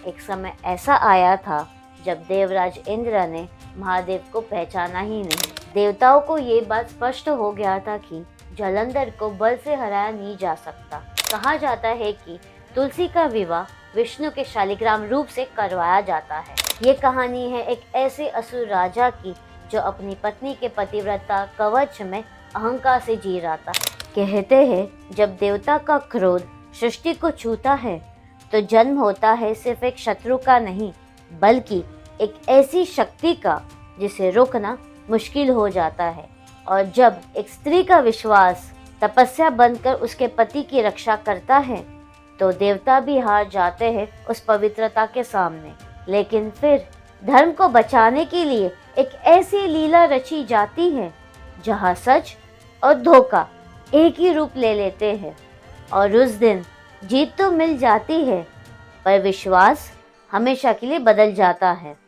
एक समय ऐसा आया था जब देवराज इंद्र ने महादेव को पहचाना ही नहीं। देवताओं को ये बात स्पष्ट हो गया था कि जलंधर को बल से हराया नहीं जा सकता। कहा जाता है कि तुलसी का विवाह विष्णु के शालिग्राम रूप से करवाया जाता है। ये कहानी है एक ऐसे असुर राजा की जो अपनी पत्नी के पतिव्रता कवच में अहंकार से जी रहा था। कहते हैं जब देवता का क्रोध सृष्टि को छूता है तो जन्म होता है सिर्फ एक शत्रु का नहीं बल्कि एक ऐसी शक्ति का जिसे रोकना मुश्किल हो जाता है। और जब एक स्त्री का विश्वास तपस्या बनकर उसके पति की रक्षा करता है तो देवता भी हार जाते हैं उस पवित्रता के सामने। लेकिन फिर धर्म को बचाने के लिए एक ऐसी लीला रची जाती है जहाँ सच और धोखा एक ही रूप ले लेते हैं और उस दिन जीत तो मिल जाती है पर विश्वास हमेशा के लिए बदल जाता है।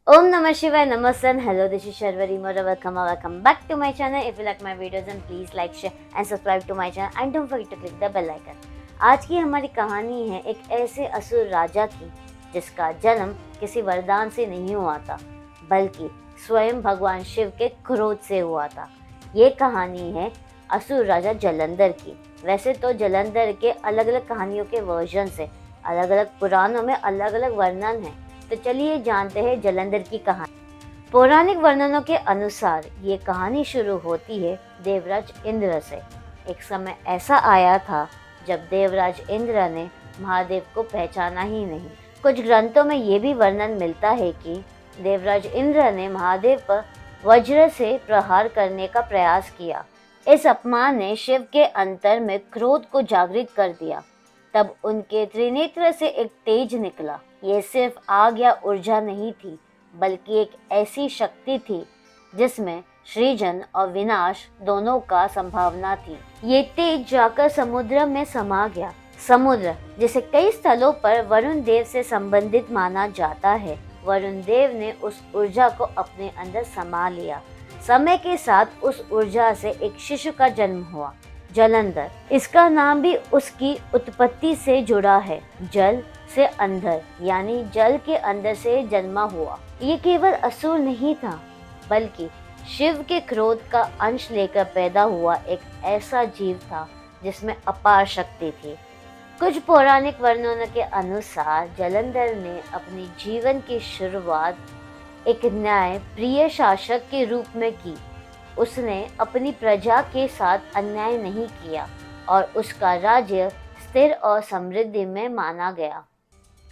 Om Namah Shivaya, Namaste and hello, this is Sharvari Mora. Welcome back to my channel. If you like my videos then please like, share and subscribe to my channel and don't forget to click the bell icon. आज की हमारी कहानी है एक ऐसे असुर राजा की जिसका जन्म किसी वरदान से नहीं हुआ था बल्कि स्वयं भगवान शिव के क्रोध से हुआ था। ये कहानी है असुर राजा जलंधर की। वैसे तो जलंधर के अलग अलग कहानियों के वर्जन से अलग अलग पुराणों में अलग अलग वर्णन है, तो चलिए जानते हैं जलंधर की कहानी। पौराणिक वर्णनों के अनुसार ये कहानी शुरू होती है देवराज इंद्र से। एक समय ऐसा आया था जब देवराज इंद्र ने महादेव को पहचाना ही नहीं। कुछ ग्रंथों में ये भी वर्णन मिलता है कि देवराज इंद्र ने महादेव पर वज्र से प्रहार करने का प्रयास किया। इस अपमान ने शिव के अंतर में क्रोध को जागृत कर दिया। तब उनके त्रिनेत्र से एक तेज निकला। ये सिर्फ आग या ऊर्जा नहीं थी बल्कि एक ऐसी शक्ति थी जिसमें सृजन और विनाश दोनों का संभावना थी। ये तेज जाकर समुद्र में समा गया। समुद्र जिसे कई स्थलों पर वरुण देव से संबंधित माना जाता है, वरुण देव ने उस ऊर्जा को अपने अंदर समा लिया। समय के साथ उस ऊर्जा से एक शिशु का जन्म हुआ, जलंधर। इसका नाम भी उसकी उत्पत्ति से जुड़ा है। जल से अंधर यानी जल के अंदर से जन्मा हुआ। ये केवल असुर नहीं था बल्कि शिव के क्रोध का अंश लेकर पैदा हुआ एक ऐसा जीव था जिसमें अपार शक्ति थी। कुछ पौराणिक वर्णनों के अनुसार जलंधर ने अपनी जीवन की शुरुआत एक न्याय प्रिय शासक के रूप में की। उसने अपनी प्रजा के साथ अन्याय नहीं किया और उसका राज्य स्थिर और समृद्धि में माना गया।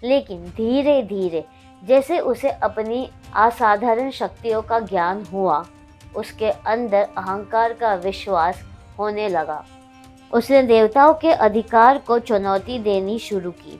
लेकिन धीरे धीरे जैसे उसे अपनी असाधारण शक्तियों का ज्ञान हुआ, उसके अंदर अहंकार का विश्वास होने लगा। उसने देवताओं के अधिकार को चुनौती देनी शुरू की।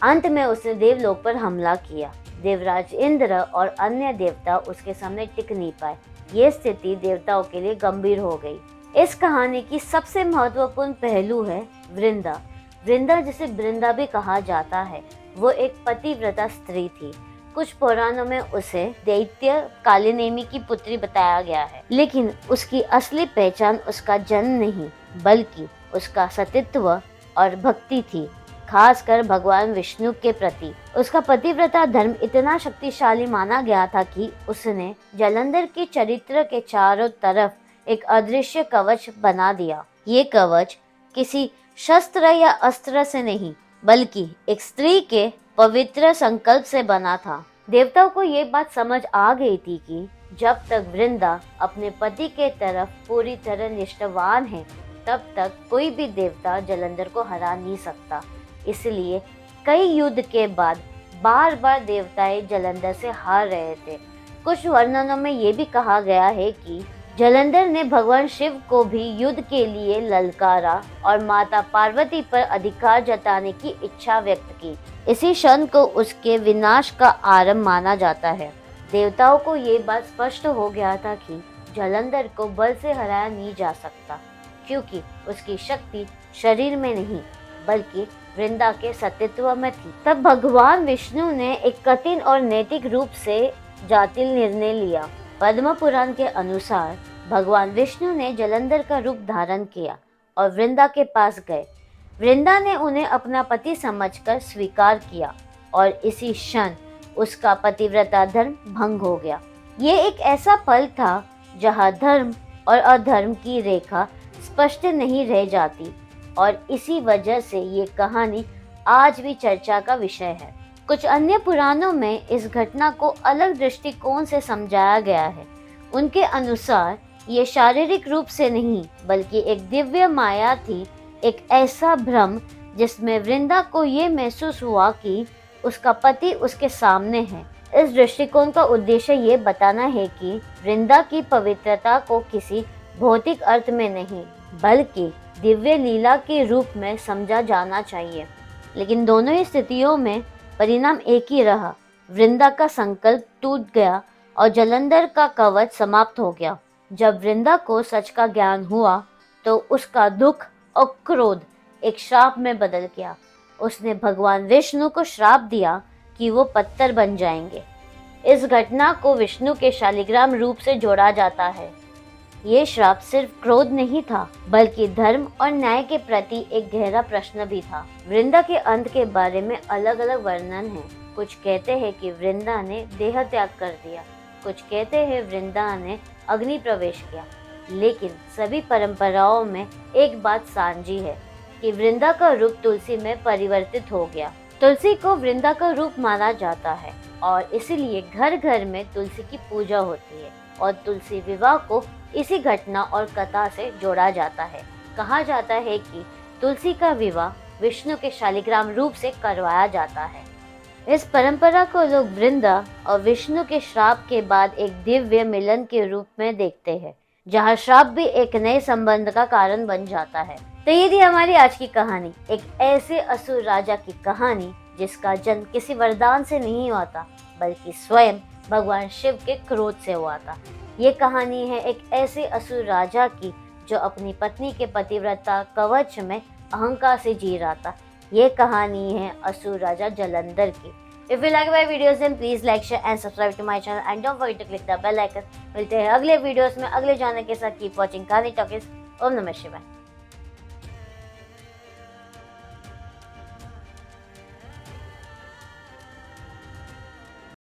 अंत में उसने देवलोक पर हमला किया। देवराज इंद्र और अन्य देवता उसके सामने टिक नहीं पाए। ये स्थिति देवताओं के लिए गंभीर हो गई। इस कहानी की सबसे महत्वपूर्ण पहलू है वृंदा। वृंदा जिसे वृंदा भी कहा जाता है, वो एक पतिव्रता स्त्री थी। कुछ पुराणों में उसे दैत्य कालिनेमी की पुत्री बताया गया है, लेकिन उसकी असली पहचान उसका जन्म नहीं बल्कि उसका सतीत्व और भक्ति थी, खासकर भगवान विष्णु के प्रति। उसका पतिव्रता धर्म इतना शक्तिशाली माना गया था कि उसने जलंधर के चरित्र के चारों तरफ एक अदृश्य कवच बना दिया। ये कवच किसी शस्त्र या अस्त्र से नहीं बल्कि एक स्त्री के पवित्र संकल्प से बना था। देवताओं को ये बात समझ आ गई थी कि जब तक वृंदा अपने पति के तरफ पूरी तरह निष्ठावान है तब तक कोई भी देवता जलंधर को हरा नहीं सकता। इसलिए कई युद्ध के बाद बार बार देवताएं जलंधर से हार रहे थे। कुछ वर्णनों में ये भी कहा गया है कि जलंधर ने भगवान शिव को भी युद्ध के लिए ललकारा और माता पार्वती पर अधिकार जताने की इच्छा व्यक्त की। इसी क्षण को उसके विनाश का आरंभ माना जाता है। देवताओं को ये बात स्पष्ट हो गया था कि जलंधर को बल से हराया नहीं जा सकता क्योंकि उसकी शक्ति शरीर में नहीं बल्कि वृंदा के सतीत्व में थी। तब भगवान विष्णु ने एक कठिन और नैतिक रूप से जटिल निर्णय लिया। पद्म पुराण के अनुसार भगवान विष्णु ने जलंधर का रूप धारण किया और वृंदा के पास गए। वृंदा ने उन्हें अपना पति समझकर स्वीकार किया और इसी क्षण उसका पतिव्रता धर्म भंग हो गया। ये एक ऐसा पल था जहाँ धर्म और अधर्म की रेखा स्पष्ट नहीं रह जाती और इसी वजह से ये कहानी आज भी चर्चा का विषय है। कुछ अन्य पुराणों में इस घटना को अलग दृष्टिकोण से समझाया गया है। उनके अनुसार ये शारीरिक रूप से नहीं बल्कि एक दिव्य माया थी, एक ऐसा भ्रम जिसमें वृंदा को ये महसूस हुआ कि उसका पति उसके सामने है। इस दृष्टिकोण का उद्देश्य ये बताना है कि वृंदा की पवित्रता को किसी भौतिक अर्थ में नहीं बल्कि दिव्य लीला के रूप में समझा जाना चाहिए। लेकिन दोनों ही स्थितियों में परिणाम एक ही रहा। वृंदा का संकल्प टूट गया और जलंधर का कवच समाप्त हो गया। जब वृंदा को सच का ज्ञान हुआ तो उसका दुख और क्रोध एक श्राप में बदल गया। उसने भगवान विष्णु को श्राप दिया कि वो पत्थर बन जाएंगे। इस घटना को विष्णु के शालिग्राम रूप से जोड़ा जाता है। ये श्राप सिर्फ क्रोध नहीं था बल्कि धर्म और न्याय के प्रति एक गहरा प्रश्न भी था। वृंदा के अंत के बारे में अलग अलग वर्णन है। कुछ कहते हैं कि वृंदा ने देह त्याग कर दिया, कुछ कहते हैं वृंदा ने अग्नि प्रवेश किया। लेकिन सभी परंपराओं में एक बात साझी है कि वृंदा का रूप तुलसी में परिवर्तित हो गया। तुलसी को वृंदा का रूप माना जाता है और इसीलिए घर घर में तुलसी की पूजा होती है और तुलसी विवाह को इसी घटना और कथा से जोड़ा जाता है। कहा जाता है कि तुलसी का विवाह विष्णु के शालिग्राम रूप से करवाया जाता है। इस परंपरा को लोग वृंदा और विष्णु के श्राप के बाद एक दिव्य मिलन के रूप में देखते हैं, जहाँ श्राप भी एक नए संबंध का कारण बन जाता है। तो ये थी हमारी आज की कहानी, एक ऐसे असुर राजा की कहानी जिसका जन्म किसी वरदान से नहीं हुआ था बल्कि स्वयं भगवान शिव के क्रोध से हुआ था। ये कहानी है एक ऐसे असुर राजा की जो अपनी पत्नी के पतिव्रता कवच में अहंकार से जी रहा था। ये कहानी है असुर राजा जलंधर की। If you like my videos then please like, share and subscribe to my channel and don't forget to click the bell icon। मिलते हैं अगले वीडियोस में अगले जानने के साथ। कीप वॉचिंग कहानी टॉकीज। ओम नमः शिवाय।